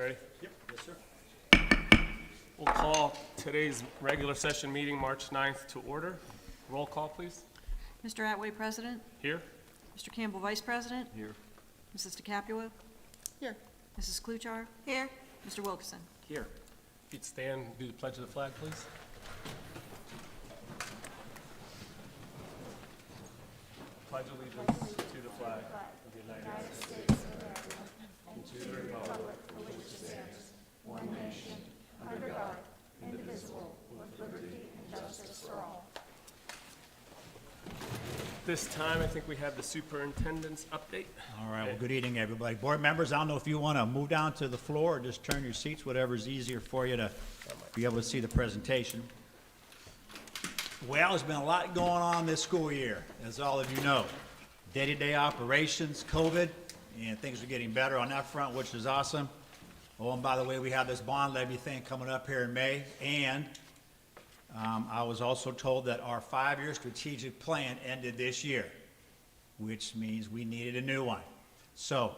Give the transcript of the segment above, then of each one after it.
Ready? Yep. Yes, sir. We'll call today's regular session meeting, March 9th, to order. Roll call, please. Mr. Atway, President. Here. Mr. Campbell, Vice President. Here. Mrs. DeCapua. Here. Mrs. Kluchar. Here. Mr. Wilkerson. Here. If you'd stand, do the pledge of the flag, please. Pledge allegiance to the flag of the United States of America and to the republic for which it stands, one nation, under God, indivisible, with liberty and justice for all. This time, I think we have the superintendent's update. All right, well, good evening, everybody. Board members, I don't know if you want to move down to the floor or just turn your seats, whatever's easier for you to be able to see the presentation. Well, there's been a lot going on this school year, as all of you know. Day-to-day operations, COVID, and things are getting better on that front, which is awesome. Oh, and by the way, we have this bond levy thing coming up here in May, and I was also told that our 5-year strategic plan ended this year, which means we needed a new one. So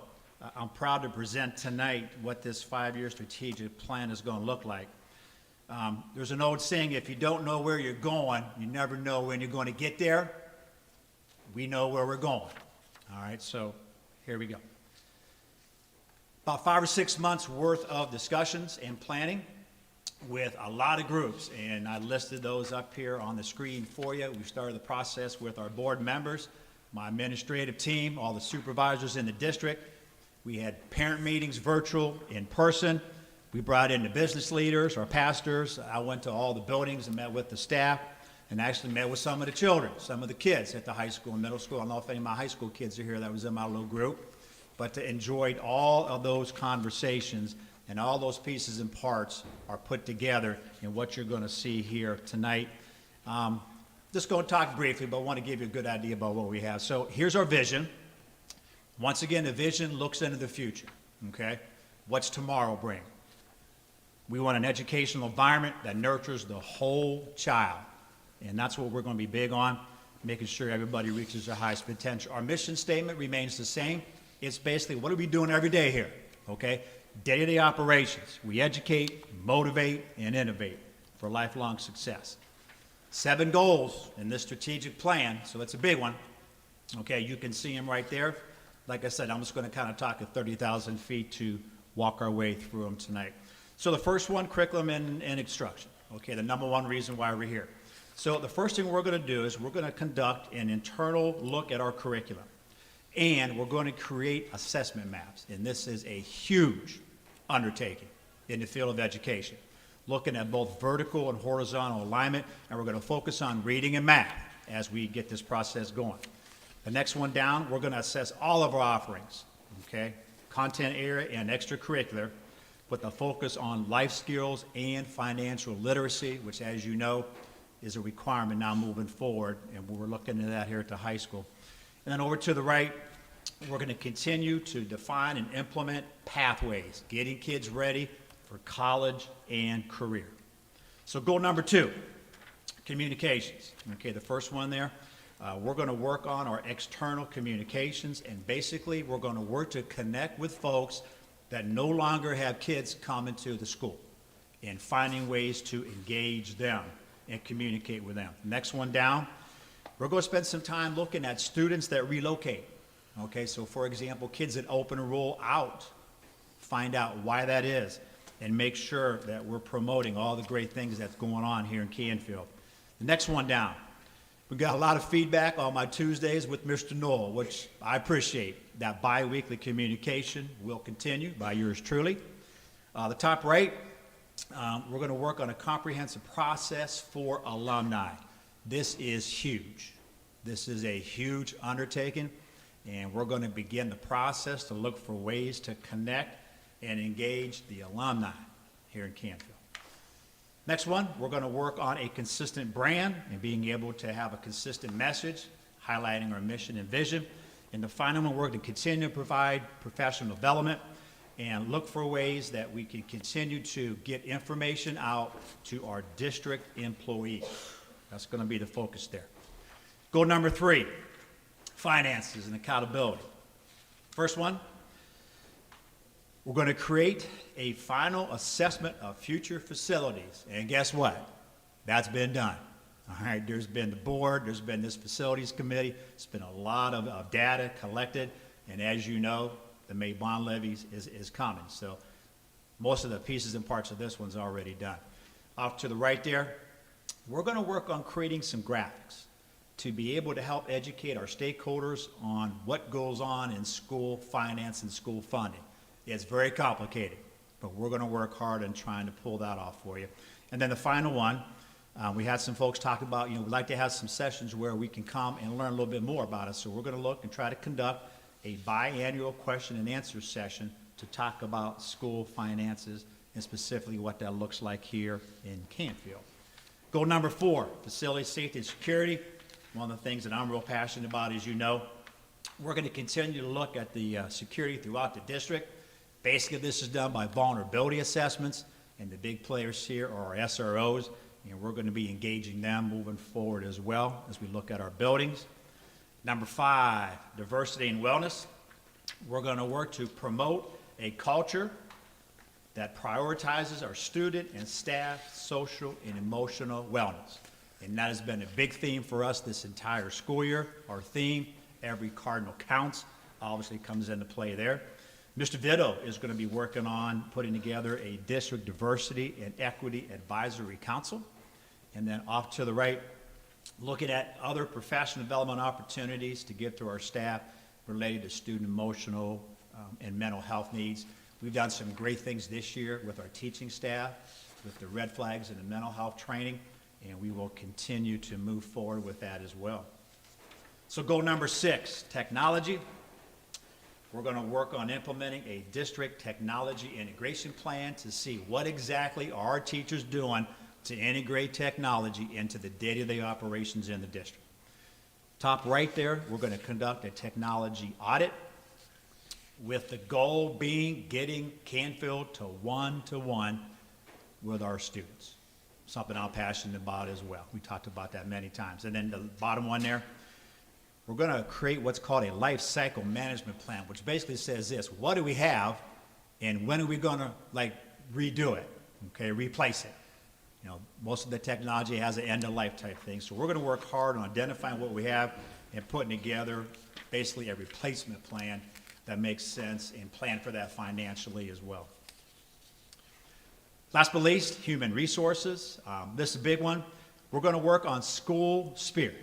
I'm proud to present tonight what this 5-year strategic plan is going to look like. There's an old saying, if you don't know where you're going, you never know when you're going to get there. We know where we're going. All right, so here we go. About 5 or 6 months worth of discussions and planning with a lot of groups, and I listed those up here on the screen for you. We started the process with our board members, my administrative team, all the supervisors in the district. We had parent meetings, virtual, in person. We brought in the business leaders, our pastors. I went to all the buildings and met with the staff and actually met with some of the children, some of the kids at the high school and middle school. I don't know if any of my high school kids are here. That was in my little group. But enjoyed all of those conversations, and all those pieces and parts are put together in what you're going to see here tonight. Just going to talk briefly, but I want to give you a good idea about what we have. So here's our vision. Once again, the vision looks into the future, okay? What's tomorrow bring? We want an educational environment that nurtures the whole child, and that's what we're going to be big on, making sure everybody reaches their highest potential. Our mission statement remains the same. It's basically, what are we doing every day here, okay? Day-to-day operations. We educate, motivate, and innovate for lifelong success. 7 goals in this strategic plan, so that's a big one. Okay, you can see them right there. Like I said, I'm just going to kind of talk at 30,000 feet to walk our way through them tonight. So the first one, curriculum and instruction. Okay, the number one reason why we're here. So the first thing we're going to do is we're going to conduct an internal look at our curriculum. And we're going to create assessment maps. And this is a huge undertaking in the field of education, looking at both vertical and horizontal alignment, and we're going to focus on reading and math as we get this process going. The next one down, we're going to assess all of our offerings, okay? Content area and extracurricular, with a focus on life skills and financial literacy, which, as you know, is a requirement now moving forward, and we're looking at that here at the high school. And then over to the right, we're going to continue to define and implement pathways, getting kids ready for college and career. So goal number 2, communications. Okay, the first one there, we're going to work on our external communications, and basically we're going to work to connect with folks that no longer have kids coming to the school and finding ways to engage them and communicate with them. Next one down, we're going to spend some time looking at students that relocate. Okay, so for example, kids that open and roll out, find out why that is, and make sure that we're promoting all the great things that's going on here in Canfield. The next one down, we got a lot of feedback on my Tuesdays with Mr. Knoll, which I appreciate. That bi-weekly communication will continue by yours truly. The top right, we're going to work on a comprehensive process for alumni. This is huge. This is a huge undertaking, and we're going to begin the process to look for ways to connect and engage the alumni here in Canfield. Next one, we're going to work on a consistent brand and being able to have a consistent message, highlighting our mission and vision. And the final one, we're going to continue to provide professional development and look for ways that we can continue to get information out to our district employees. That's going to be the focus there. Goal number 3, finances and accountability. First one, We're going to create a final assessment of future facilities. And guess what? That's been done. All right, there's been the board, there's been this facilities committee, it's been a lot of data collected, and as you know, the May bond levies is coming. So most of the pieces and parts of this one's already done. Off to the right there, we're going to work on creating some graphics to be able to help educate our stakeholders on what goes on in school finance and school funding. It's very complicated, but we're going to work hard on trying to pull that off for you. And then the final one, we had some folks talk about, we'd like to have some sessions where we can come and learn a little bit more about it. So we're going to look and try to conduct a biannual question and answer session to talk about school finances and specifically what that looks like here in Canfield. Goal number 4, facility safety and security. One of the things that I'm real passionate about, as you know, we're going to continue to look at the security throughout the district. Basically, this is done by vulnerability assessments, and the big players here are our SROs. And we're going to be engaging them moving forward as well as we look at our buildings. Number 5, diversity and wellness. We're going to work to promote a culture that prioritizes our student and staff social and emotional wellness. And that has been a big theme for us this entire school year. Our theme, every cardinal counts, obviously comes into play there. Mr. Vito is going to be working on putting together a district diversity and equity advisory council. And then off to the right, looking at other professional development opportunities to give to our staff related to student emotional and mental health needs. We've done some great things this year with our teaching staff, with the red flags and the mental health training, and we will continue to move forward with that as well. So goal number 6, technology. We're going to work on implementing a district technology integration plan to see what exactly are our teachers doing to integrate technology into the day-to-day operations in the district. Top right there, we're going to conduct a technology audit with the goal being getting Canfield to one-to-one with our students. Something I'm passionate about as well. We talked about that many times. And then the bottom one there, we're going to create what's called a life cycle management plan, which basically says this: what do we have and when are we going to redo it, okay, replace it? Most of the technology has an end-of-life type thing, so we're going to work hard on identifying what we have and putting together basically a replacement plan that makes sense and plan for that financially as well. Last but least, human resources. This is a big one. We're going to work on school spirit,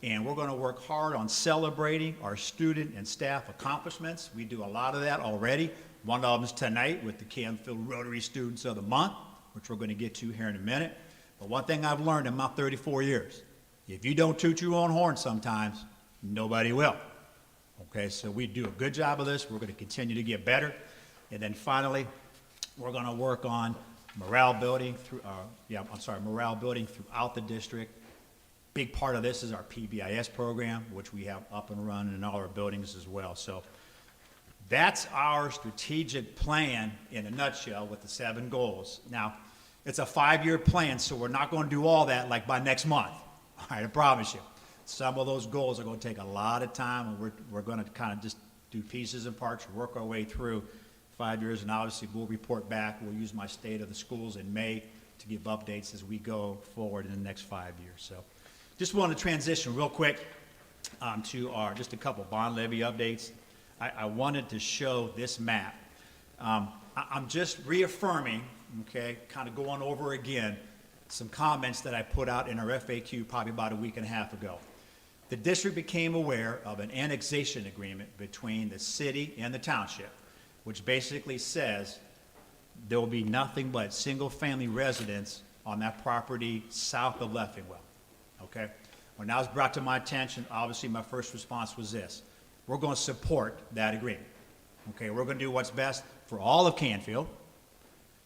and we're going to work hard on celebrating our student and staff accomplishments. We do a lot of that already. One of them is tonight with the Canfield Rotary Students of the Month, which we're going to get to here in a minute. But one thing I've learned in my 34 years, if you don't toot your own horn sometimes, nobody will. Okay, so we do a good job of this. We're going to continue to get better. And then finally, we're going to work on morale building morale building throughout the district. Big part of this is our PBIS program, which we have up and running in all our buildings as well. So that's our strategic plan in a nutshell with the 7 goals. Now, it's a 5-year plan, so we're not going to do all that by next month. All right, I promise you. Some of those goals are going to take a lot of time, and we're going to kind of just do pieces and parts, work our way through 5 years, and obviously we'll report back. We'll use my state of the schools in May to give updates as we go forward in the next 5 years. So just want to transition real quick to just a couple bond levy updates. I wanted to show this map. I'm just reaffirming, okay, kind of going over again some comments that I put out in our FAQ probably about a week and a half ago. The district became aware of an annexation agreement between the city and the township, which basically says there will be nothing but single-family residence on that property south of Leffingwell, okay? When that was brought to my attention, obviously my first response was this: we're going to support that agreement, okay? We're going to do what's best for all of Canfield,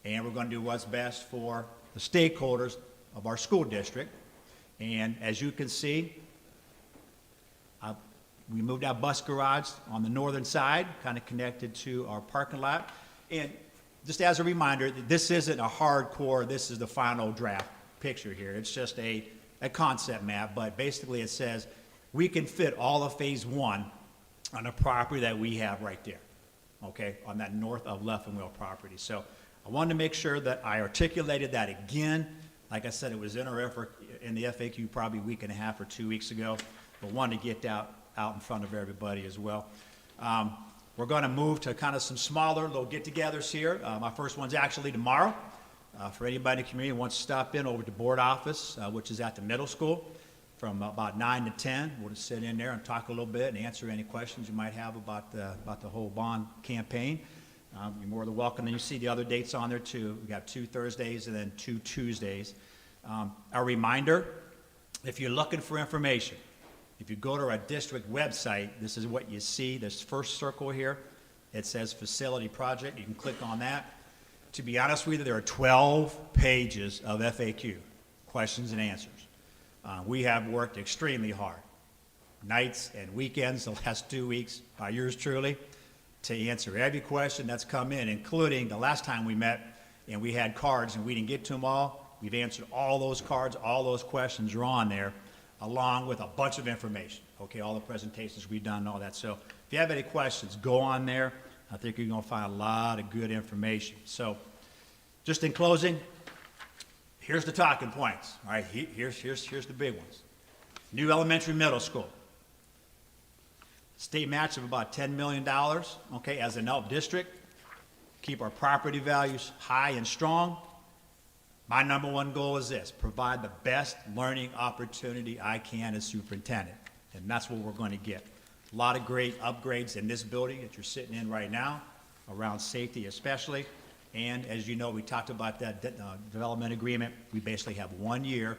and we're going to do what's best for the stakeholders of our school district. And as you can see, we moved our bus garage on the northern side, kind of connected to our parking lot. And just as a reminder, this isn't a hardcore, this is the final draft picture here. It's just a concept map, but basically it says we can fit all of phase 1 on a property that we have right there. okay, on that north of Leffenwell property. So I wanted to make sure that I articulated that again. Like I said, it was in our effort in the FAQ probably a week and a half or 2 weeks ago, but wanted to get out in front of everybody as well. We're going to move to kind of some smaller little get-togethers here. My first one's actually tomorrow. For anybody in the community who wants to stop in over to the board office, which is at the middle school, from about 9 to 10. We'll just sit in there and talk a little bit and answer any questions you might have about the whole bond campaign. You're more than welcome. And you see the other dates on there too. We got 2 Thursdays and then 2 Tuesdays. A reminder, if you're looking for information, if you go to our district website, this is what you see. This first circle here, it says facility project. You can click on that. To be honest with you, there are 12 pages of FAQ, questions and answers. We have worked extremely hard, nights and weekends the last 2 weeks, by yours truly, to answer every question that's come in, including the last time we met and we had cards and we didn't get to them all. We've answered all those cards, all those questions are on there, along with a bunch of information, okay, all the presentations we've done and all that. So if you have any questions, go on there. I think you're going to find a lot of good information. So just in closing, here's the talking points, all right? Here's the big ones. New elementary, middle school. State match of about $10 million, okay, as an ELP district. Keep our property values high and strong. My number one goal is this: provide the best learning opportunity I can as superintendent. And that's what we're going to get. A lot of great upgrades in this building that you're sitting in right now, around safety especially. And as you know, we talked about that development agreement. We basically have 1 year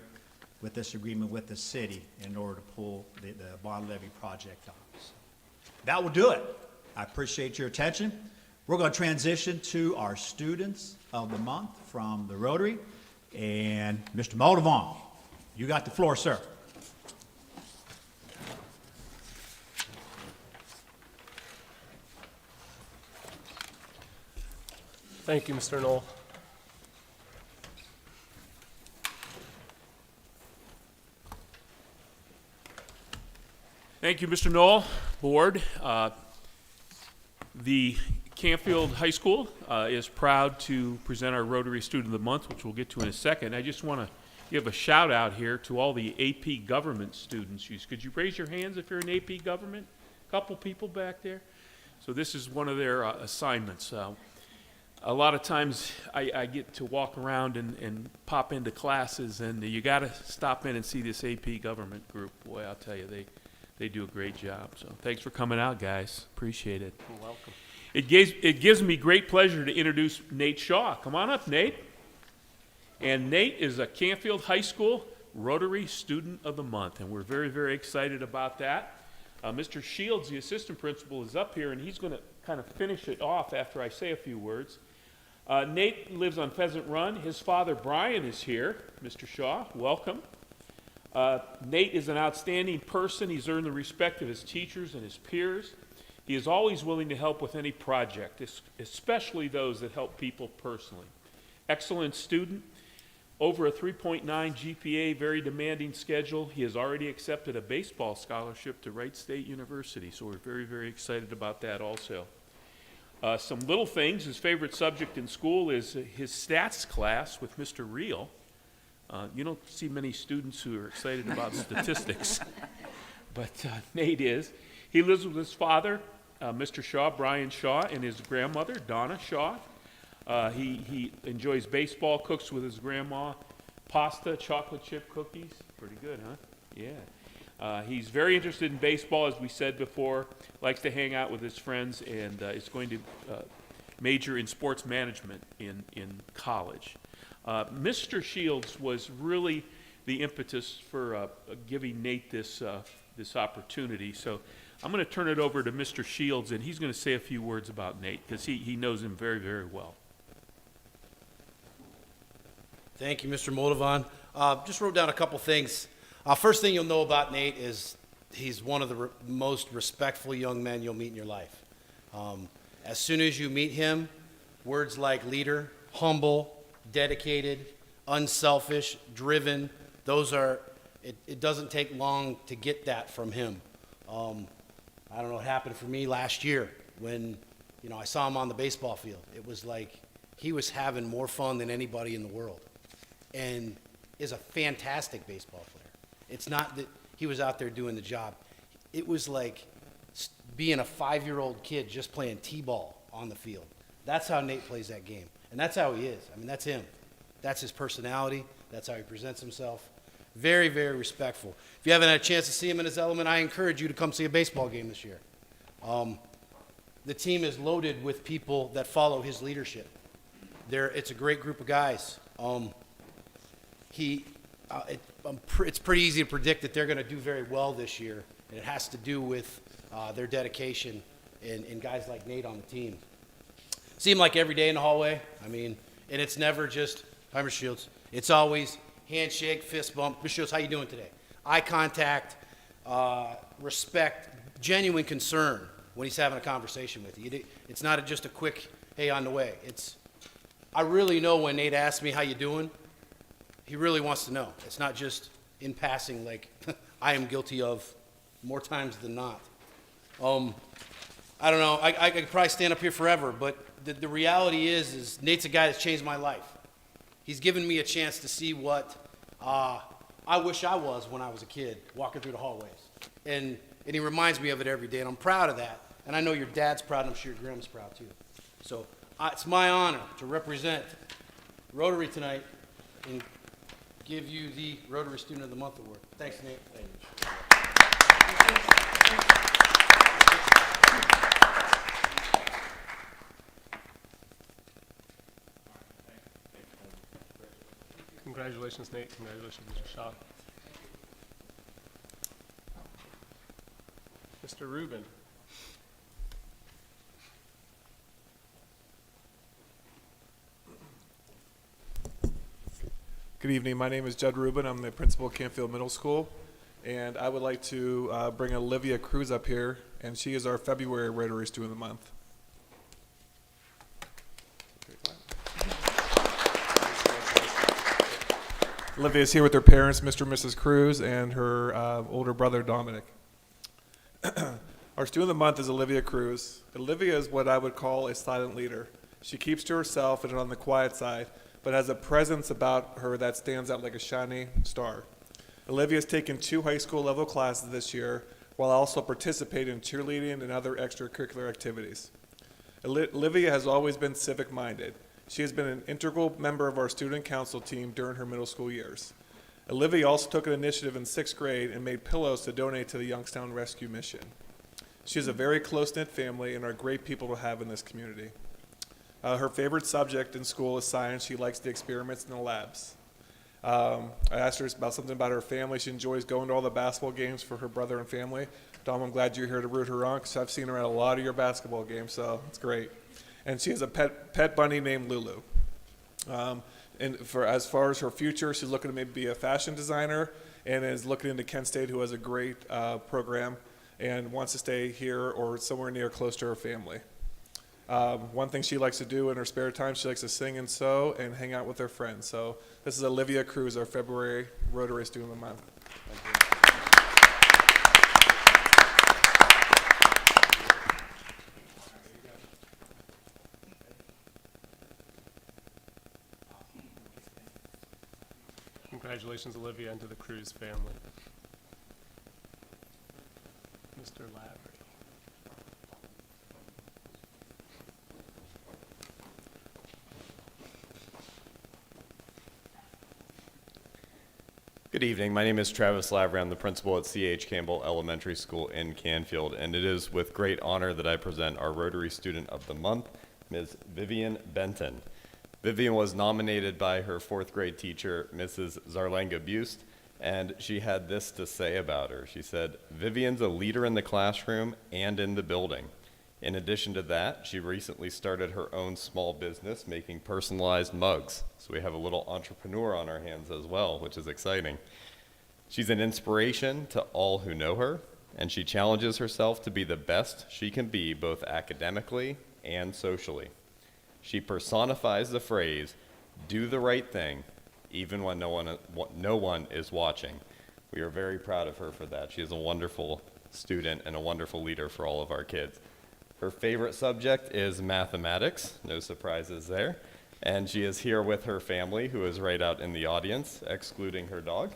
with this agreement with the city in order to pull the bond levy project off. So that will do it. I appreciate your attention. We're going to transition to our students of the month from the Rotary. And Mr. Moldavon, you got the floor, sir. Thank you, Mr. Knoll. Thank you, Mr. Knoll, Board. The Canfield High School is proud to present our Rotary Student of the Month, which we'll get to in a second. I just want to give a shout out here to all the AP Government students. Could you raise your hands if you're in AP Government? A couple people back there. So this is one of their assignments. A lot of times I get to walk around and pop into classes, and you got to stop in and see this AP Government group. Boy, I'll tell you, they do a great job. So thanks for coming out, guys. Appreciate it. You're welcome. It gives me great pleasure to introduce Nate Shaw. Come on up, Nate. And Nate is a Canfield High School Rotary Student of the Month, and we're very, very excited about that. Mr. Shields, the assistant principal, is up here, and he's going to kind of finish it off after I say a few words. Nate lives on Pheasant Run. His father, Brian, is here. Mr. Shaw, welcome. Nate is an outstanding person. He's earned the respect of his teachers and his peers. He is always willing to help with any project, especially those that help people personally. Excellent student, over a 3.9 GPA, very demanding schedule. He has already accepted a baseball scholarship to Wright State University, so we're very, very excited about that also. Some little things, his favorite subject in school is his stats class with Mr. Reel. You don't see many students who are excited about statistics, but Nate is. He lives with his father, Mr. Shaw, Brian Shaw, and his grandmother, Donna Shaw. He enjoys baseball, cooks with his grandma, pasta, chocolate chip cookies. Pretty good, huh? Yeah. He's very interested in baseball, as we said before, likes to hang out with his friends, and is going to major in sports management in college. Mr. Shields was really the impetus for giving Nate this opportunity. So I'm going to turn it over to Mr. Shields, and he's going to say a few words about Nate, because he knows him very, very well. Thank you, Mr. Moldavon. Just wrote down a couple things. First thing you'll know about Nate is he's one of the most respectful young men you'll meet in your life. As soon as you meet him, words like leader, humble, dedicated, unselfish, driven, those are, it doesn't take long to get that from him. I don't know what happened for me last year when You know, I saw him on the baseball field. It was like he was having more fun than anybody in the world, and is a fantastic baseball player. It's not that he was out there doing the job. It was like being a 5-year-old kid just playing t-ball on the field. That's how Nate plays that game, and that's how he is. I mean, that's him. That's his personality. That's how he presents himself. Very, very respectful. If you haven't had a chance to see him in his element, I encourage you to come see a baseball game this year. The team is loaded with people that follow his leadership. It's a great group of guys. It's pretty easy to predict that they're going to do very well this year, and it has to do with their dedication and guys like Nate on the team. See him like every day in the hallway. I mean, and it's never just, hi, Mr. Shields. It's always handshake, fist bump. Mr. Shields, how you doing today? Eye contact, respect, genuine concern when he's having a conversation with you. It's not just a quick, hey, on the way. I really know when Nate asks me how you doing, he really wants to know. It's not just in passing like I am guilty of more times than not. I don't know. I could probably stand up here forever, but the reality is Nate's a guy that's changed my life. He's given me a chance to see what I wish I was when I was a kid, walking through the hallways. And he reminds me of it every day, and I'm proud of that. And I know your dad's proud, and I'm sure your grandma's proud too. So it's my honor to represent Rotary tonight and give you the Rotary Student of the Month award. Thanks, Nate. Thank you. Congratulations, Nate. Congratulations, Mr. Shaw. Mr. Rubin. Good evening. My name is Judd Rubin. I'm the principal of Canfield Middle School, and I would like to bring Olivia Cruz up here, and she is our February Rotary Student of the Month. Olivia is here with her parents, Mr. and Mrs. Cruz, and her older brother, Dominic. Our Student of the Month is Olivia Cruz. Olivia is what I would call a silent leader. She keeps to herself and on the quiet side, but has a presence about her that stands out like a shining star. Olivia has taken 2 high school level classes this year, while also participating in cheerleading and other extracurricular activities. Olivia has always been civic-minded. She has been an integral member of our student council team during her middle school years. Olivia also took an initiative in 6th grade and made pillows to donate to the Youngstown Rescue Mission. She has a very close-knit family and are great people to have in this community. Her favorite subject in school is science. She likes the experiments in the labs. I asked her about something about her family. She enjoys going to all the basketball games for her brother and family. Dom, I'm glad you're here to root her on because I've seen her at a lot of your basketball games, so it's great. And she has a pet bunny named Lulu. And as far as her future, she's looking to maybe be a fashion designer and is looking into Kent State, who has a great program and wants to stay here or somewhere near close to her family. One thing she likes to do in her spare time, she likes to sing and sew and hang out with her friends. So this is Olivia Cruz, our February Rotary Student of the Month. Congratulations, Olivia, and to the Cruz family. Mr. Lavery. Good evening. My name is Travis Lavery. I'm the principal at C.H. Campbell Elementary School in Canfield, and it is with great honor that I present our Rotary Student of the Month, Ms. Vivian Benton. Vivian was nominated by her 4th grade teacher, Mrs. Zarlenga Bust, and she had this to say about her. She said, "Vivian's a leader in the classroom and in the building. In addition to that, she recently started her own small business making personalized mugs. So we have a little entrepreneur on our hands as well, which is exciting. She's an inspiration to all who know her, and she challenges herself to be the best she can be both academically and socially. She personifies the phrase, do the right thing, even when no one is watching. We are very proud of her for that. She is a wonderful student and a wonderful leader for all of our kids. Her favorite subject is mathematics, no surprises there. And she is here with her family, who is right out in the audience, excluding her dog.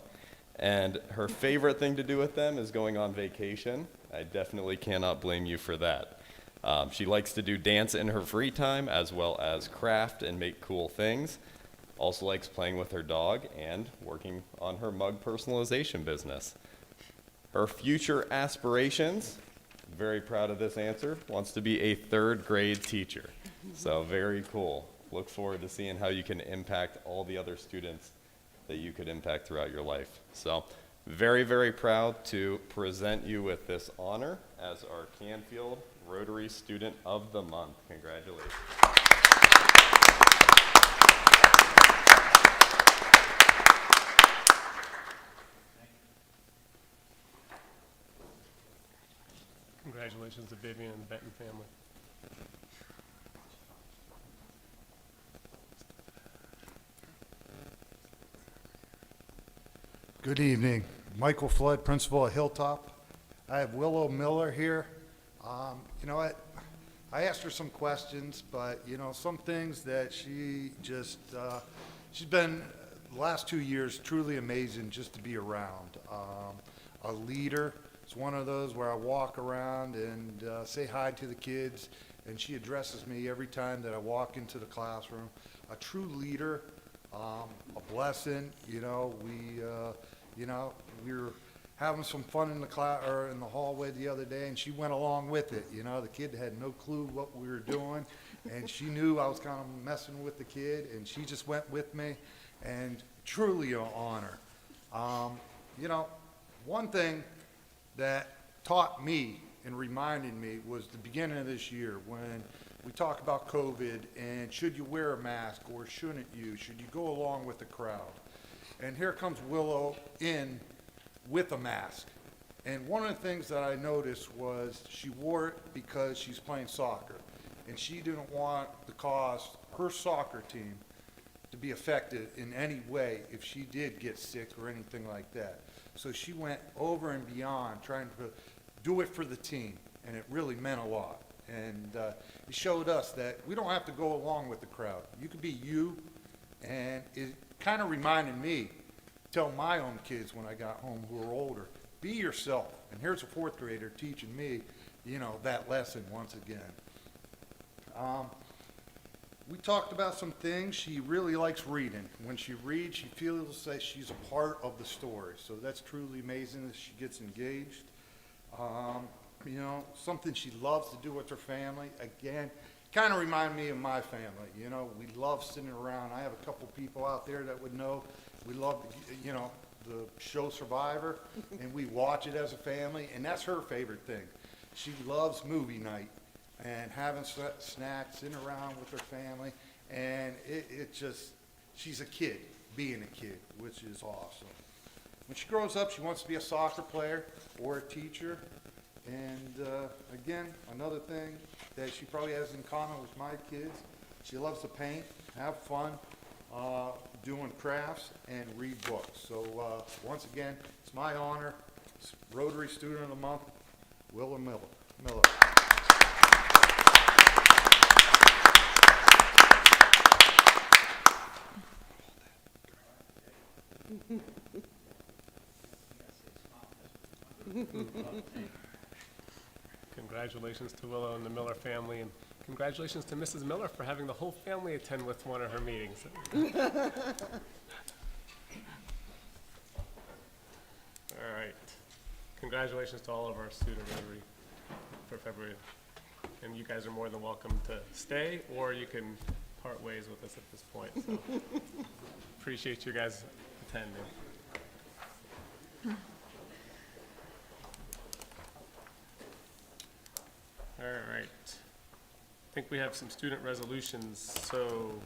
And her favorite thing to do with them is going on vacation. I definitely cannot blame you for that. She likes to do dance in her free time, as well as craft and make cool things. Also likes playing with her dog and working on her mug personalization business. Her future aspirations, very proud of this answer, wants to be a third grade teacher. So very cool. Look forward to seeing how you can impact all the other students that you could impact throughout your life. So very, very proud to present you with this honor as our Canfield Rotary Student of the Month. Congratulations. Congratulations to Vivian and the Benton family. Good evening. Michael Flood, principal at Hilltop. I have Willow Miller here. You know what? I asked her some questions, but you know, some things that she just, she's been the last 2 years truly amazing just to be around. A leader. It's one of those where I walk around and say hi to the kids, and she addresses me every time that I walk into the classroom. A true leader, a blessing. You know, we were having some fun in the class or in the hallway the other day, and she went along with it. You know, the kid had no clue what we were doing, and she knew I was kind of messing with the kid, and she just went with me, and truly an honor. You know, one thing that taught me and reminded me was the beginning of this year when we talk about COVID and should you wear a mask or shouldn't you? Should you go along with the crowd? And here comes Willow in with a mask. And one of the things that I noticed was she wore it because she's playing soccer. And she didn't want to cause her soccer team to be affected in any way if she did get sick or anything like that. So she went over and beyond trying to do it for the team, and it really meant a lot. And it showed us that we don't have to go along with the crowd. You can be you, and it kind of reminded me, tell my own kids when I got home who are older, be yourself. And here's a fourth grader teaching me, you know, that lesson once again. We talked about some things. She really likes reading. When she reads, she feels that she's a part of the story. So that's truly amazing that she gets engaged. You know, something she loves to do with her family. Again, kind of remind me of my family. You know, we love sitting around. I have a couple people out there that would know. We love, you know, the show Survivor, and we watch it as a family, and that's her favorite thing. She loves movie night and having snacks, sitting around with her family, and it just, she's a kid, being a kid, which is awesome. When she grows up, she wants to be a soccer player or a teacher, and again, another thing that she probably has in common with my kids, she loves to paint, have fun, doing crafts, and read books. So once again, it's my honor, it's Rotary Student of the Month, Willow Miller. Congratulations to Willow and the Miller family, and congratulations to Mrs. Miller for having the whole family attend with one of her meetings. All right. Congratulations to all of our student Rotary for February. And you guys are more than welcome to stay, or you can part ways with us at this point. So appreciate you guys attending. All right. I think we have some student resolutions, so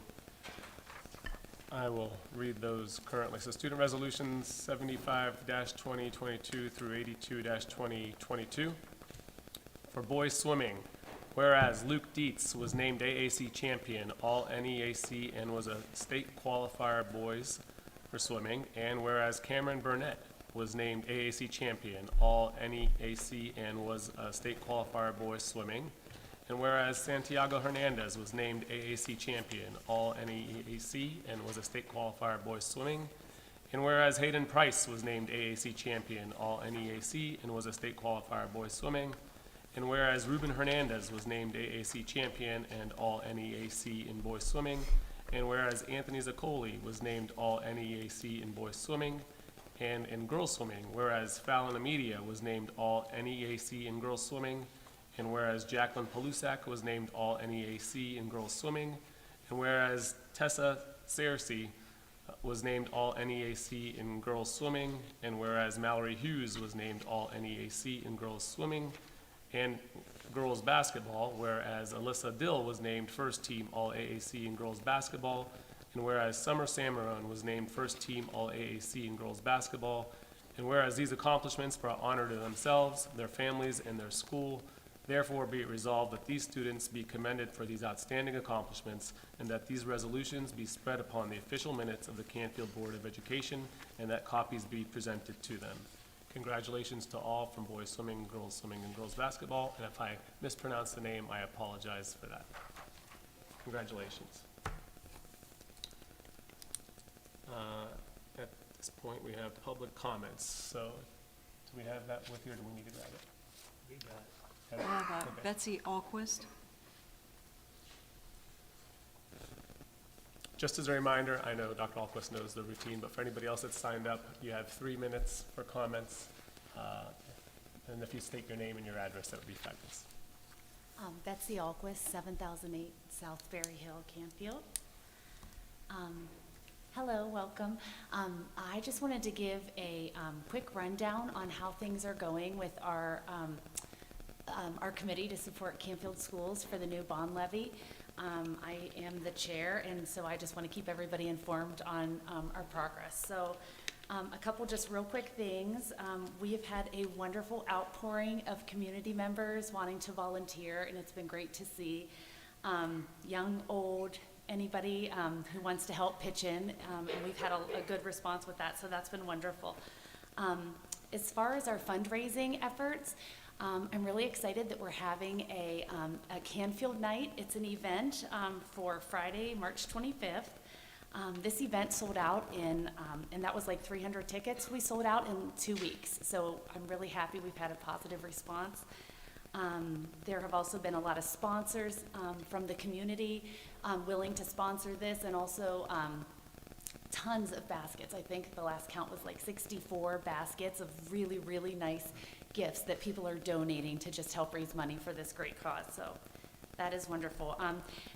I will read those currently. So student resolutions 75-2022 through 82-2022. For boys swimming, whereas Luke Dietz was named AAC champion, all NEAC, and was a state qualifier boys for swimming, and whereas Cameron Burnett was named AAC champion, all NEAC, and was a state qualifier boys swimming, And whereas Santiago Hernandez was named AAC champion, all NEAC, and was a state qualifier boys swimming. And whereas Hayden Price was named AAC champion, all NEAC, and was a state qualifier boys swimming. And whereas Ruben Hernandez was named AAC champion and all NEAC in boys swimming. And whereas Anthony Zaccoli was named all NEAC in boys swimming. And in girls swimming, whereas Fallon Amedia was named all NEAC in girls swimming. And whereas Jacqueline Palusak was named all NEAC in girls swimming. And whereas Tessa Searcy was named all NEAC in girls swimming. And whereas Mallory Hughes was named all NEAC in girls swimming and girls basketball, whereas Alyssa Dill was named first team all AAC in girls basketball. And whereas Summer Samarone was named first team all AAC in girls basketball. And whereas these accomplishments brought honor to themselves, their families, and their school, therefore be it resolved that these students be commended for these outstanding accomplishments, and that these resolutions be spread upon the official minutes of the Canfield Board of Education, and that copies be presented to them. Congratulations to all from boys swimming, and girls basketball, and if I mispronounce the name, I apologize for that. Congratulations. At this point, we have public comments, so do we have that with you, or do we need to grab it? We got it. I have Okay. Betsy Alquist. Just as a reminder, I know Dr. Alquist knows the routine, but for anybody else that's signed up, you have 3 minutes for comments. And if you state your name and your address, that would be fabulous. Betsy Alquist, 7008 South Berry Hill, Canfield. Hello, welcome. I just wanted to give a quick rundown on how things are going with our committee to support Canfield schools for the new bond levy. I am the chair, and so I just want to keep everybody informed on our progress. So a couple just real quick things. We have had a wonderful outpouring of community members wanting to volunteer, and it's been great to see young, old, anybody who wants to help pitch in, and we've had a good response with that, so that's been wonderful. As far as our fundraising efforts, I'm really excited that we're having a Canfield Night. It's an event for Friday, March 25th. This event sold out in, and that was like 300 tickets. We sold out in 2 weeks, so I'm really happy we've had a positive response. There have also been a lot of sponsors from the community willing to sponsor this, and also tons of baskets. I think the last count was like 64 baskets of really, really nice gifts that people are donating to just help raise money for this great cause. So that is wonderful.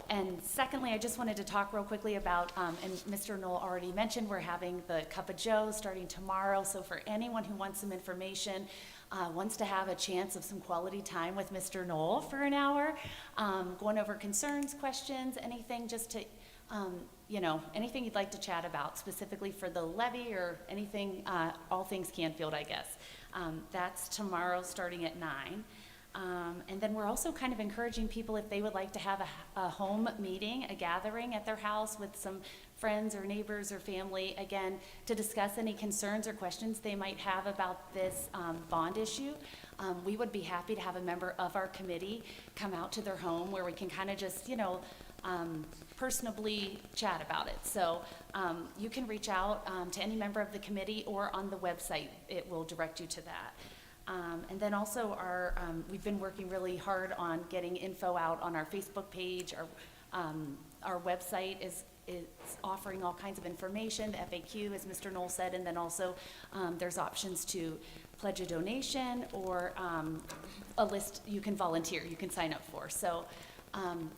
And secondly, I just wanted to talk real quickly about, and Mr. Knoll already mentioned, we're having the Cup of Joe starting tomorrow. So for anyone who wants some information, wants to have a chance of some quality time with Mr. Knoll for an hour, going over concerns, questions, anything just to, anything you'd like to chat about specifically for the levy or anything, all things Canfield, I guess. That's tomorrow starting at 9. And then we're also kind of encouraging people if they would like to have a home meeting, a gathering at their house with some friends or neighbors or family, again, to discuss any concerns or questions they might have about this bond issue. We would be happy to have a member of our committee come out to their home where we can kind of just, personally chat about it. So you can reach out to any member of the committee, or on the website, it will direct you to that. And then also we've been working really hard on getting info out on our Facebook page. Our website is offering all kinds of information, the FAQ, as Mr. Knoll said, and then also there's options to pledge a donation or a list you can volunteer, you can sign up for. So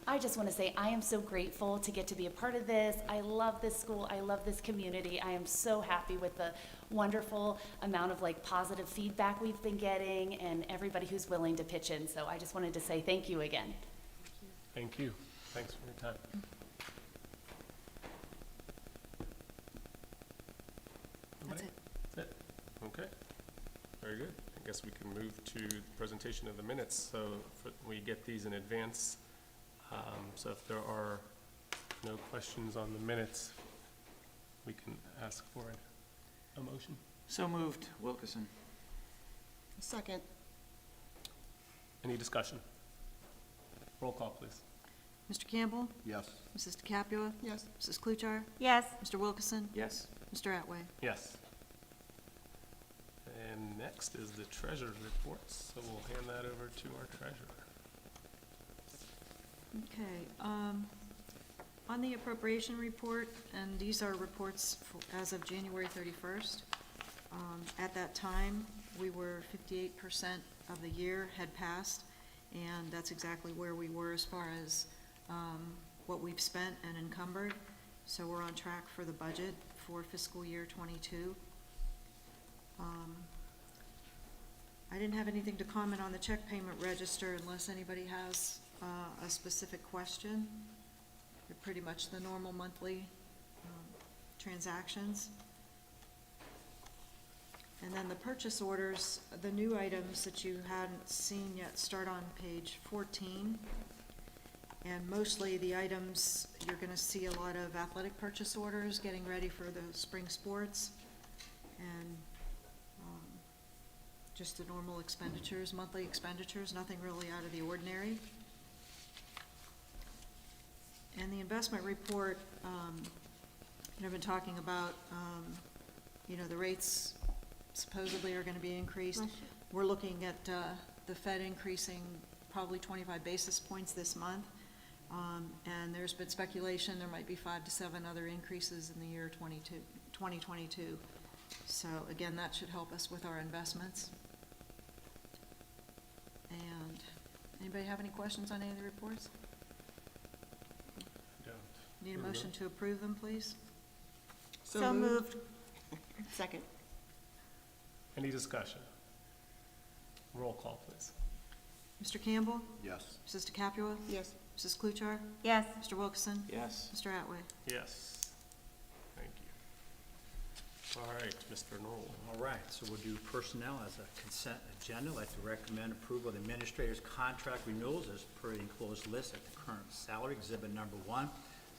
I just want to say I am so grateful to get to be a part of this. I love this school. I love this community. I am so happy with the wonderful amount of positive feedback we've been getting and everybody who's willing to pitch in. So I just wanted to say thank you again. Thank you. Thanks for your time. That's it. That's it. Okay. Very good. I guess we can move to the presentation of the minutes. So we get these in advance. So if there are no questions on the minutes, we can ask for a motion. So moved, Wilkerson. Second. Any discussion? Roll call, please. Mr. Campbell? Yes. Mrs. DeCapua? Yes. Mrs. Kluchar? Yes. Mr. Wilkerson? Yes. Mr. Atway? Yes. And next is the treasurer's reports, so we'll hand that over to our treasurer. Okay, on the appropriation report, and these are reports as of January 31st. At that time, we were 58% of the year had passed, and that's exactly where we were as far as what we've spent and encumbered. So we're on track for the budget for fiscal year '22. I didn't have anything to comment on the check payment register unless anybody has a specific question. They're pretty much the normal monthly transactions. And then the purchase orders, the new items that you hadn't seen yet start on page 14. And mostly the items, you're gonna see a lot of athletic purchase orders, getting ready for the spring sports. And just the normal expenditures, monthly expenditures, nothing really out of the ordinary. And the investment report, I've been talking about, the rates supposedly are gonna be increased. We're looking at, the Fed increasing probably 25 basis points this month. And there's been speculation there might be 5 to 7 other increases in the year 2022. So again, that should help us with our investments. And anybody have any questions on any of the reports? Don't. Need a motion to approve them, please? So moved. Second. Any discussion? Roll call, please. Mr. Campbell? Yes. Mrs. DeCapua? Yes. Mrs. Kluchar? Yes. Mr. Wilkerson? Yes. Mr. Atway? Yes. Thank you. All right, Mr. Knoll. All right, so we'll do personnel as a consent agenda. I'd like to recommend approval of the administrator's contract renewals as per the enclosed list at the current salary, exhibit number 1,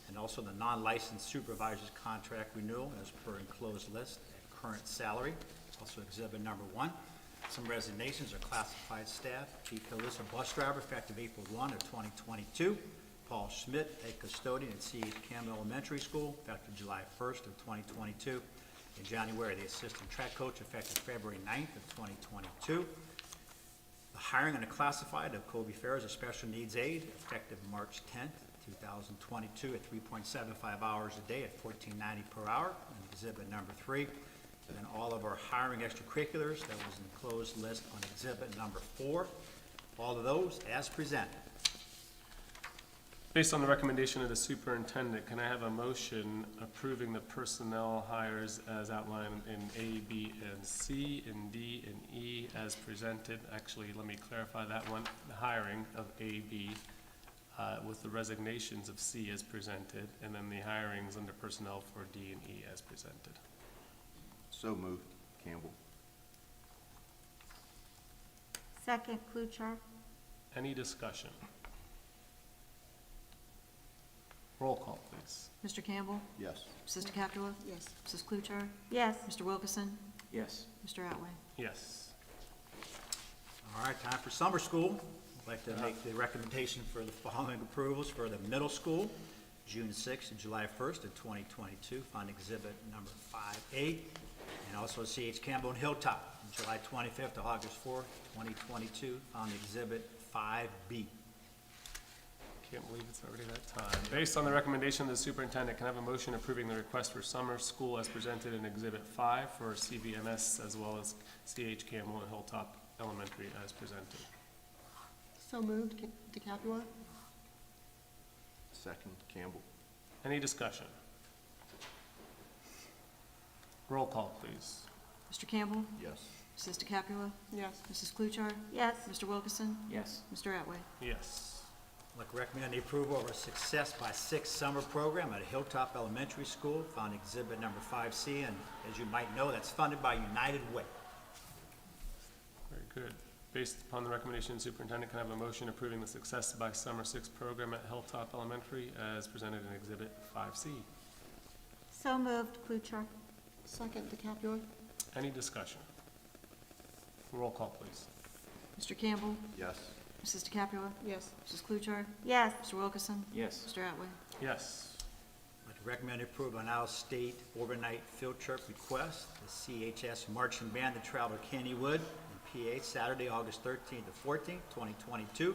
and also the non-licensed supervisor's contract renewal as per enclosed list at current salary, also exhibit number 1. Some resignations are classified staff. Chief Hillis, a bus driver, effective April 1 of 2022. Paul Schmidt, a custodian at C.H. Campbell Elementary School, effective July 1st of 2022. In January, the assistant track coach, effective February 9th of 2022. The hiring and classified of Kobe Ferris, a special needs aide, effective March 10th, 2022, at 3.75 hours a day at $14.90 per hour, in exhibit number 3. And then all of our hiring extracurriculars, that was an enclosed list on exhibit number 4. All of those as presented. Based on the recommendation of the superintendent, can I have a motion approving the personnel hires as outlined in A, B, and C, and D, and E as presented? Actually, let me clarify that one. The hiring of A, B, with the resignations of C as presented, and then the hirings under personnel for D and E as presented. So moved. Campbell. Second, Kluchar. Any discussion? Roll call, please. Mr. Campbell? Yes. Mrs. DeCapua? Yes. Mrs. Kluchar? Yes. Mr. Wilkerson? Yes. Mr. Atway? Yes. All right, time for summer school. I'd like to make the recommendation for the following approvals for the middle school, June 6th and July 1st of 2022, found exhibit number 5A, and also C.H. Campbell and Hilltop, July 25th to August 4th, 2022, found exhibit 5B. Can't believe it's already that time. Based on the recommendation of the superintendent, can I have a motion approving the request for summer school as presented in Exhibit 5 for CVMS as well as C.H. Campbell and Hilltop Elementary as presented? So moved. DeCapua? Second. Campbell. Any discussion? Roll call, please. Mr. Campbell? Yes. Mrs. DeCapua? Yes. Mrs. Kluchar? Yes. Mr. Wilkerson? Yes. Mr. Atway? Yes. I'd like to recommend the approval of our Success by 6 summer program at Hilltop Elementary School, found exhibit number 5C, and as you might know, that's funded by United Way. Very good. Based upon the recommendation of the superintendent, can I have a motion approving the Success by Summer 6 program at Hilltop Elementary as presented in Exhibit 5C? So moved, Kluchar. Second, DeCapua? Any discussion? Roll call, please. Mr. Campbell? Yes. Mrs. DeCapua? Yes. Mrs. Cluchar? Yes. Mr. Wilkerson? Yes. Mr. Atwood? Yes. I'd like to recommend approval of an out-of-state overnight field trip request. The CHS Marching Band to travel to Kennywood in PA Saturday, August 13th to 14th, 2022,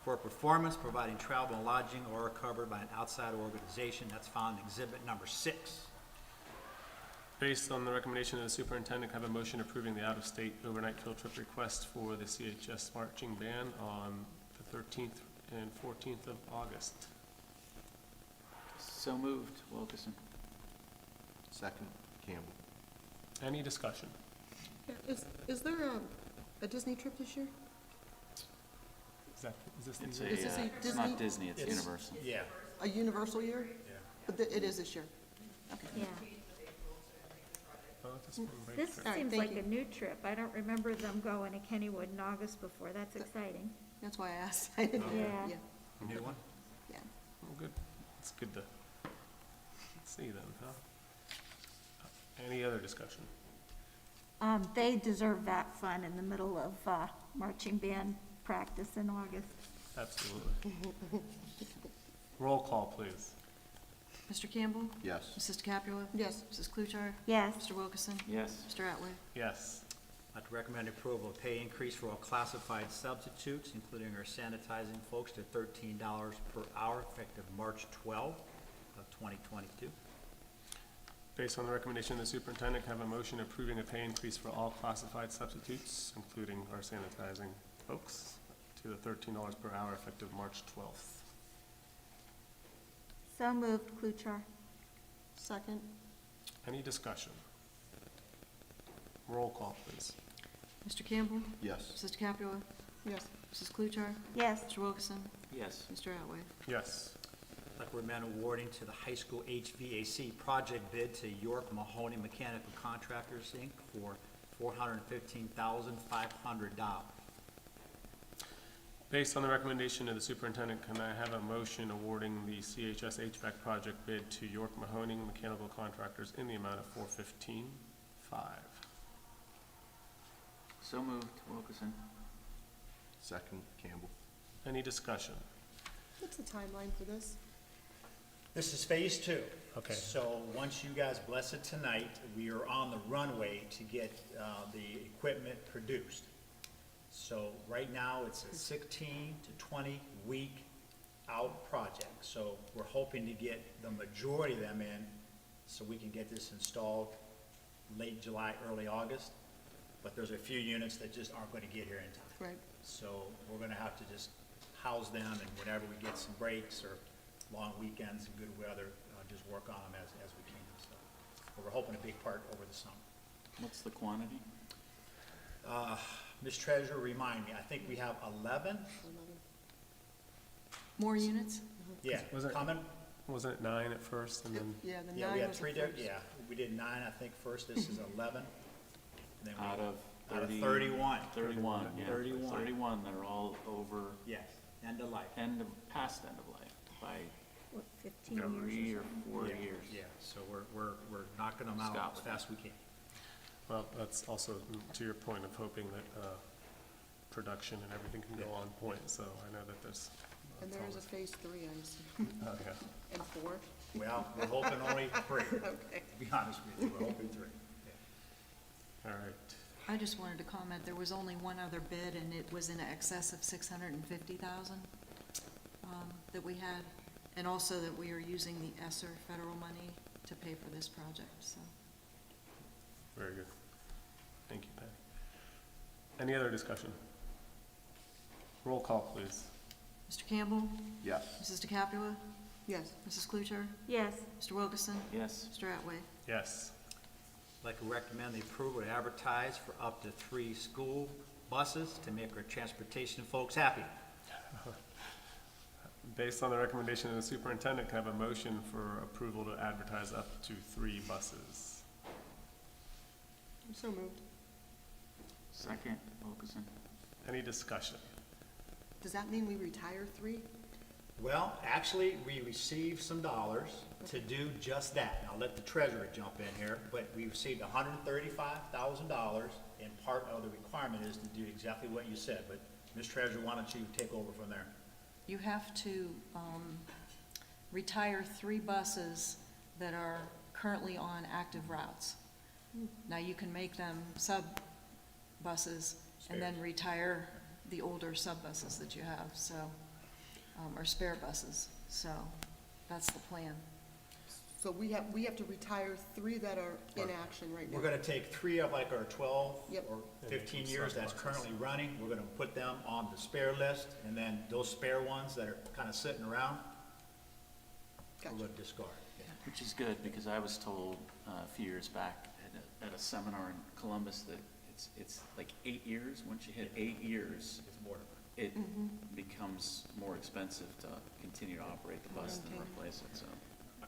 for a performance providing travel and lodging or covered by an outside organization. That's found in Exhibit Number 6. Based on the recommendation of the superintendent, can I have a motion approving the out-of-state overnight field trip request for the CHS Marching Band on the 13th and 14th of August? So moved, Wilkerson. Second, Campbell. Any discussion? Yeah, is there a Disney trip this year? Is this It's the, Is this a it's Disney- not Disney, it's Universal. Yeah. A Universal year? Yeah. But it is this year. Okay. Yeah, oh, it's a spring break this trip. All right, seems thank like you. a new trip. I don't remember them going to Kennywood in August before. That's exciting. That's why I asked. I didn't- Yeah. New one? Yeah. Oh, good. It's good to see them, huh? Any other discussion? They deserve that fun in the middle of, marching band practice in August. Absolutely. Roll call, please. Mr. Campbell? Yes. Mrs. DeCapua? Yes. Mrs. Cluchar? Yes. Mr. Wilkerson? Yes. Mr. Atwood? Yes. I'd like to recommend approval of pay increase for all classified substitutes, including our sanitizing folks, to $13 per hour effective March 12 of 2022. Based on the recommendation of the superintendent, can I have a motion approving a pay increase for all classified substitutes, including our sanitizing folks, to the $13 per hour effective March 12th? So moved, Kluchar. Second? Any discussion? Roll call, please. Mr. Campbell? Yes. Mrs. DeCapua? Yes. Mrs. Cluchar? Yes. Mr. Wilkerson? Yes. Mr. Atwood? Yes. I'd like to recommend awarding to the high school HVAC project bid to York Mahoney Mechanical Contractors, Inc. for $415,500. Based on the recommendation of the superintendent, can I have a motion awarding the CHS HVAC project bid to York Mahoning Mechanical Contractors in the amount of $415,500? So moved, Wilkerson. Second, Campbell. Any discussion? What's the timeline for this? This is phase 2. Okay. So once you guys bless it tonight, we are on the runway to get the equipment produced. So right now, it's a 16 to 20 week out project. So we're hoping to get the majority of them in so we can get this installed late July, early August. But there's a few units that just aren't going to get here in time. Right. So we're gonna have to just house them, and whenever we get some breaks or long weekends and good weather, just work on them as we can, so. But we're hoping a big part over the summer. What's the quantity? Ms. Treasurer, remind me, I think we have 11? More units? Yeah, Was it- coming? Wasn't it 9 at first and then? Yeah, the Yeah, we 9 had was the 3 there, first. yeah, we did 9, I think, first, this is 11. And then we- Out of Out of 30 31. 31, yeah. 31. 31 that are all over Yes, end of life. past end of life by What, 15 3 years or or 4 Yeah, years. Yeah, so we're knocking them out Scott. as fast as we can. Well, that's also to your point of hoping that production and everything can go on point, so I know that there's. And there is a phase 3, I assume, Oh, yeah. and 4. Well, we're hoping only 3, Okay. to be honest with you, we're hoping 3. All right. I just wanted to comment, there was only one other bid, and it was in excess of $650,000 that we had, and also that we are using the ESSER federal money to pay for this project, so. Very good. Thank you, Patty. Any other discussion? Roll call, please. Mr. Campbell? Yes. Mrs. DeCapua? Yes. Mrs. Cluchar? Yes. Mr. Wilkerson? Yes. Mr. Atwood? Yes. I'd like to recommend the approval to advertise for up to 3 school buses to make our transportation folks happy. Based on the recommendation of the superintendent, can I have a motion for approval to advertise up to 3 buses? So moved. Second, Wilkerson. Any discussion? Does that mean we retire 3? Well, actually, we received some dollars to do just that. Now, I'll let the treasurer jump in here, but we received $135,000, and part of the requirement is to do exactly what you said, but Ms. Treasurer, why don't you take over from there? You have to retire 3 buses that are currently on active routes. Now, you can make them sub-buses and then retire the older sub-buses that you have, so, or spare buses. So that's the plan. So we have to retire 3 that are in action right now. We're gonna take 3 of like our 12 Yep. or 15 years that's currently running, we're gonna put them on the spare list, and then those spare ones that are kinda sitting around, we're Gotcha. gonna discard. Which is good, because I was told a few years back at a seminar in Columbus that it's like 8 years. Once you hit 8 years, It's more. it becomes more expensive to continue to operate the bus than replace it, so.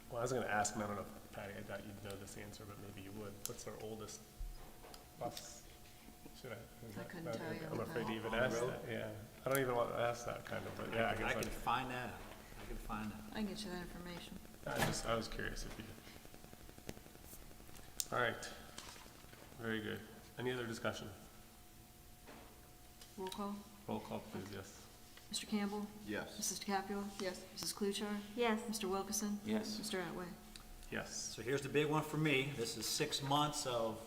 Well, I was gonna ask, and I don't know, Patty, I doubt you'd know this answer, but maybe you would. What's our oldest bus? Should I? is I that- couldn't tell you. I'm afraid to even On the ask road? that, yeah. I don't even want to ask that kind of, but yeah, I I guess can find that out. I can find that. I can get you that information. I was curious if you. All right, very good. Any other discussion? Roll call. Roll call, please, yes. Mr. Campbell? Yes. Mrs. DeCapua? Yes. Mrs. Kluchar? Yes. Mr. Wilkerson? Yes. Mr. Atway? Yes. So here's the big one for me. This is 6 months of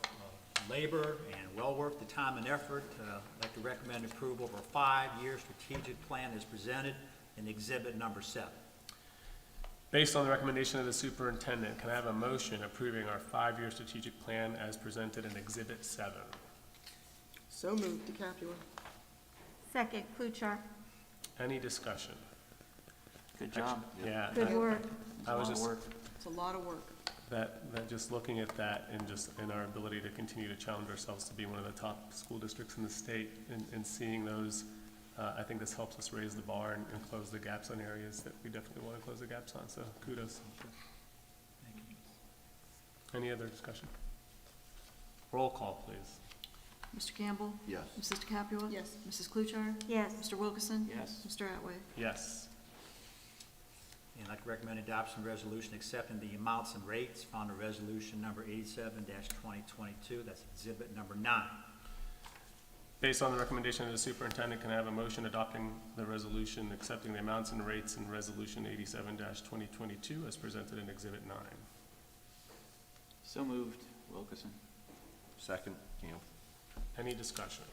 labor and well worth the time and effort. I'd like to recommend approval of our 5-year strategic plan as presented in exhibit number 7. Based on the recommendation of the superintendent, can I have a motion approving our 5-year strategic plan as presented in Exhibit 7? So moved, DeCapua. Second, Kluchar. Any discussion? Good job. Yeah. Good work. I was Lot of just, work. It's a lot of work. that just looking at that and just in our ability to continue to challenge ourselves to be one of the top school districts in the state and seeing those, I think this helps us raise the bar and close the gaps on areas that we definitely want to close the gaps on, so kudos. Thank you. Any other discussion? Roll call, please. Mr. Campbell? Yes. Mrs. DeCapua? Yes. Mrs. Kluchar? Yes. Mr. Wilkerson? Yes. Mr. Atway? Yes. And I'd like to recommend adoption of resolution accepting the amounts and rates found in resolution number 87-2022. That's exhibit number 9. Based on the recommendation of the superintendent, can I have a motion adopting the resolution accepting the amounts and rates in resolution 87-2022 as presented in Exhibit 9? So moved, Wilkerson. Second, Campbell. Any discussion?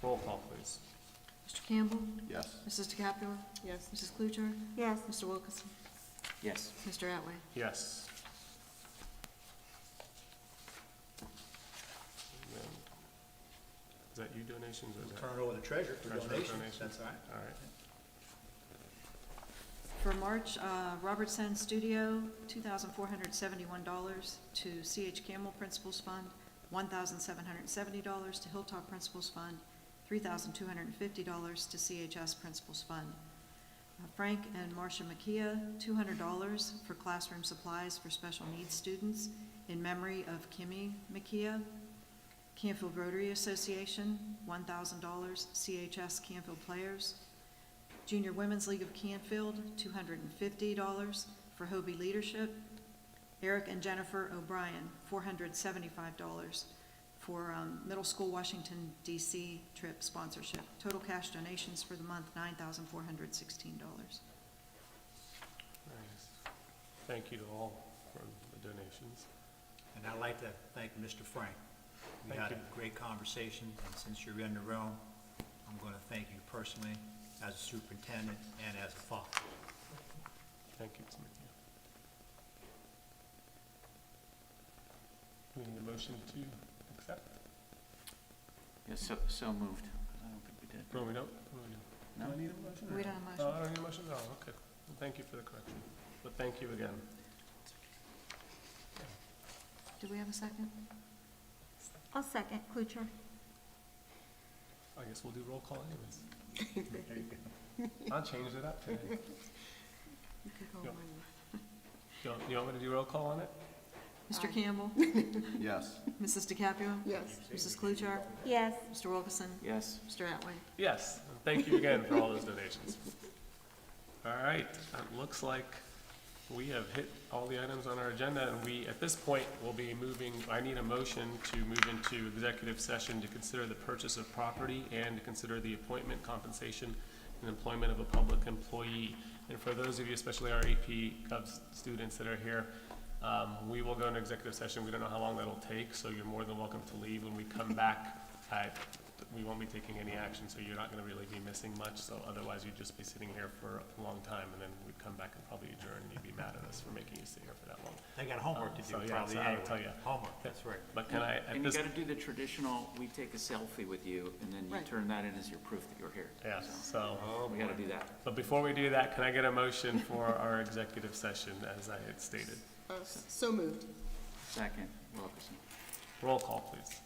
Roll call, please. Mr. Campbell? Yes. Mrs. DeCapua? Yes. Mrs. Kluchar? Yes. Mr. Wilkerson? Yes. Mr. Atway? Yes. And then, is that you donations or is that? Turn it over to the treasurer for Treasurer donations. donations. That's all right. All right. For March, Robertson Studio, $2,471 to C.H. Campbell Principals Fund, $1,770 to Hilltop Principals Fund, $3,250 to CHS Principals Fund. Frank and Marcia Makia, $200 for classroom supplies for special needs students in memory of Kimmy Makia. Canfield Rotary Association, $1,000, CHS Canfield Players. Junior Women's League of Canfield, $250 for Hobie Leadership. Eric and Jennifer O'Brien, $475 for middle school Washington DC trip sponsorship. Total cash donations for the month, $9,416. Nice. Thank you to all for the donations. And I'd like to thank Mr. Frank. We Thank had you. a great conversation, and since you're in the room, I'm going to thank you personally as a superintendent and as a father. Thank you, Timothy. We need a motion to accept? Yes, so moved. I don't think we did. No, we don't? No? Do I need a motion? or We no? don't have a Oh, motion. I don't need a motion? Oh, okay. Well, thank you for the correction. But thank you again. Do we have a second? I'll second, Kluchar. I guess we'll do roll call anyways. I'll change it up today. You could go Yep. on. You want me to do roll call on it? Mr. Aye. Campbell? Yes. Mrs. DeCapua? Yes. Mrs. Kluchar? Yes. Mr. Wilkerson? Yes. Mr. Atway? Yes, and thank you again for all those donations. All right, it looks like we have hit all the items on our agenda, and we, at this point, will be moving, I need a motion to move into executive session to consider the purchase of property and to consider the appointment, compensation, and employment of a public employee. And for those of you, especially our AP Gov students that are here, we will go into executive session. We don't know how long that'll take, so you're more than welcome to leave. When we come back, we won't be taking any action, so you're not gonna really be missing much. So otherwise, you'd just be sitting here for a long time, and then we'd come back and probably adjourn, and you'd be mad at us for making you sit here for that long. They got homework to do, So, yeah, probably, so I'll anyway. tell you. Homework, that's right. But can I, at And you this, gotta do the traditional, we take a selfie with you, and then you Right. turn that in as your proof that you're here. yeah, so, We gotta do that. but before we do that, can I get a motion for our executive session as I had stated? So moved. Second, Wilkerson. Roll call, please.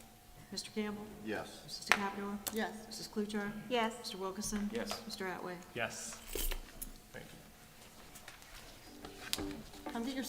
Mr. Campbell? Yes. Mrs. DeCapua? Yes. Mrs. Kluchar? Yes. Mr. Wilkerson? Yes. Mr. Atway? Yes. Thank you. Come get your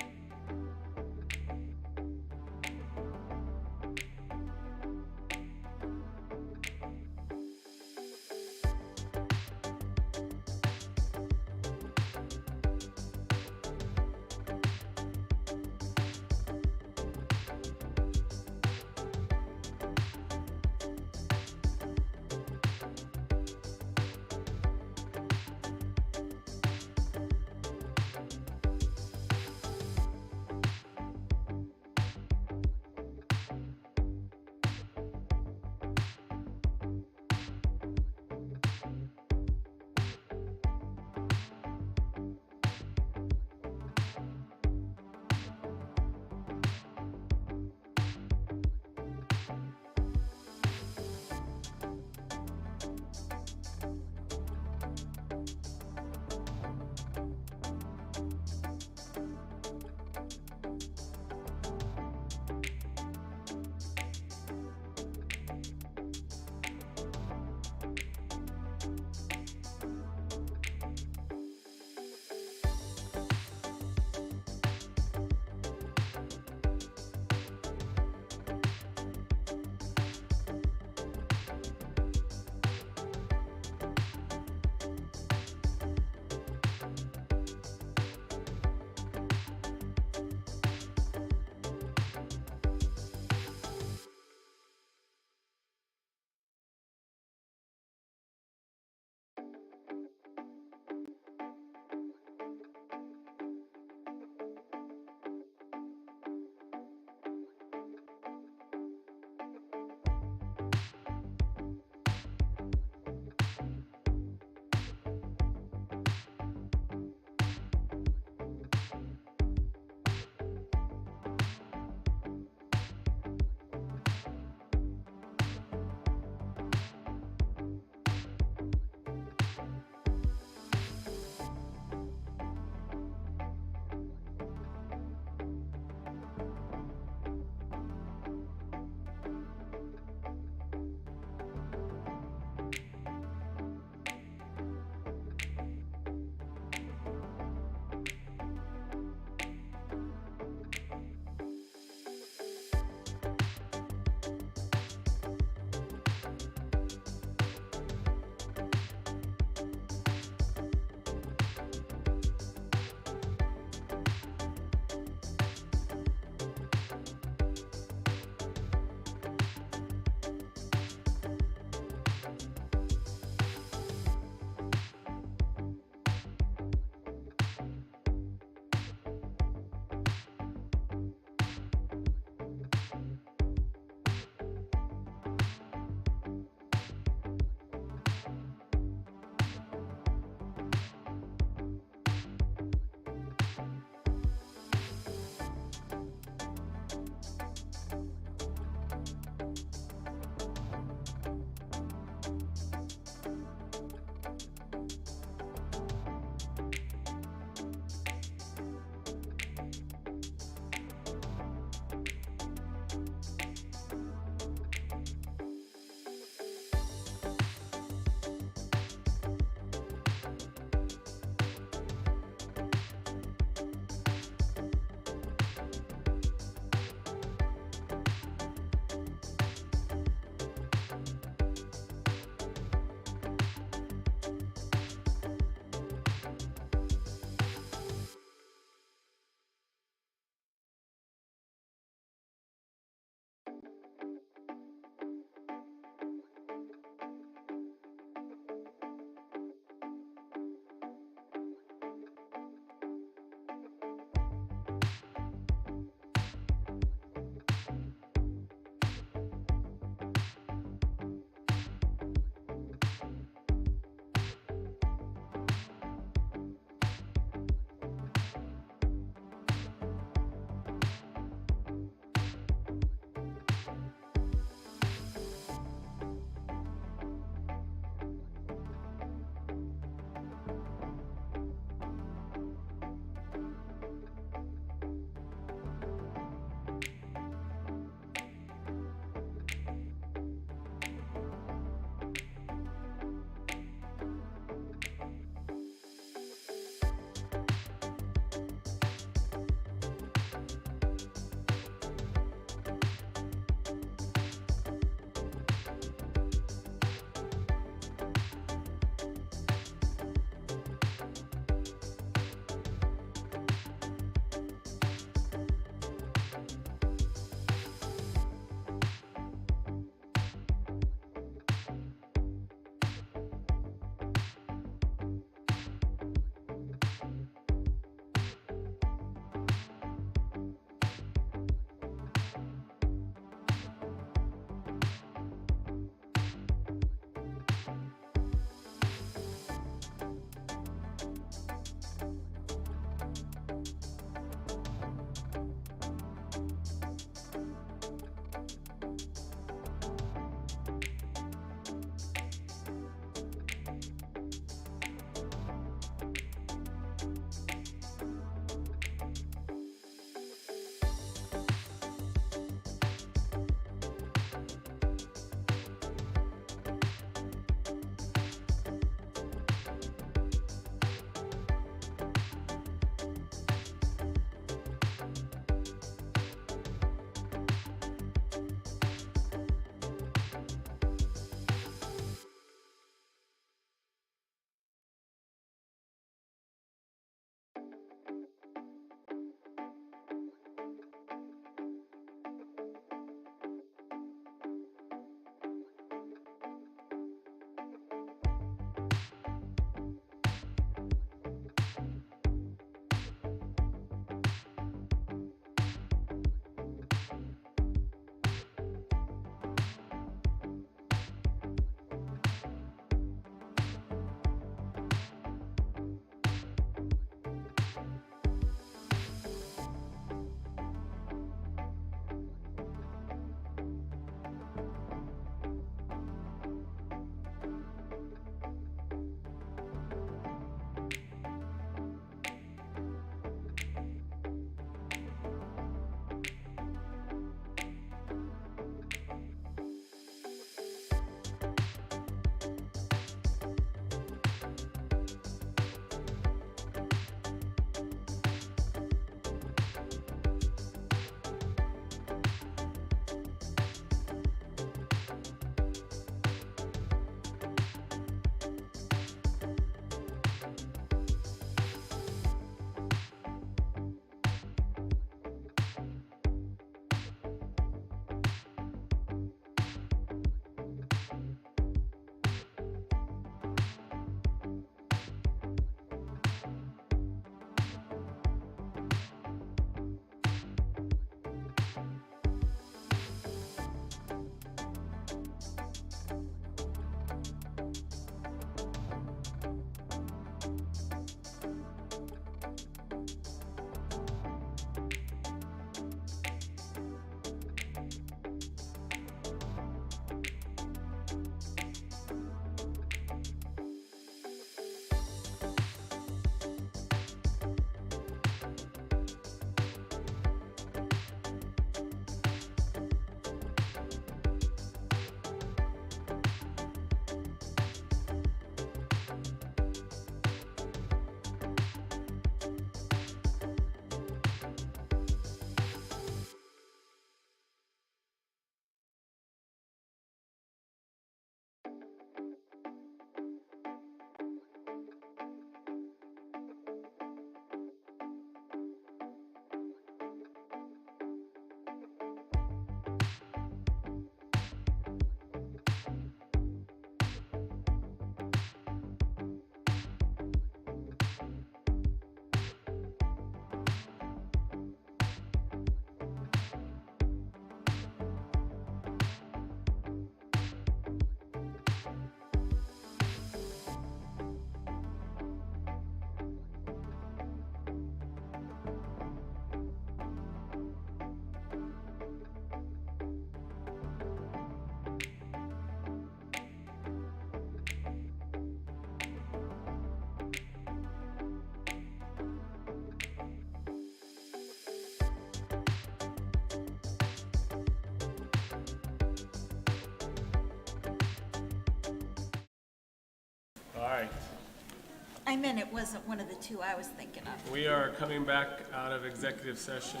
I meant it wasn't one of the two I was thinking of. We are coming back out of executive session,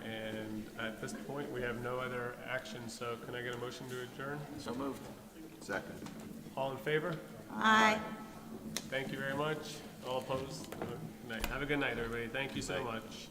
and at this point, we have no other action, so can I get a motion to adjourn? So moved. Second. All in favor? Aye. Thank you very much. All opposed? Good night. Have a good night, everybody. Thank you so much.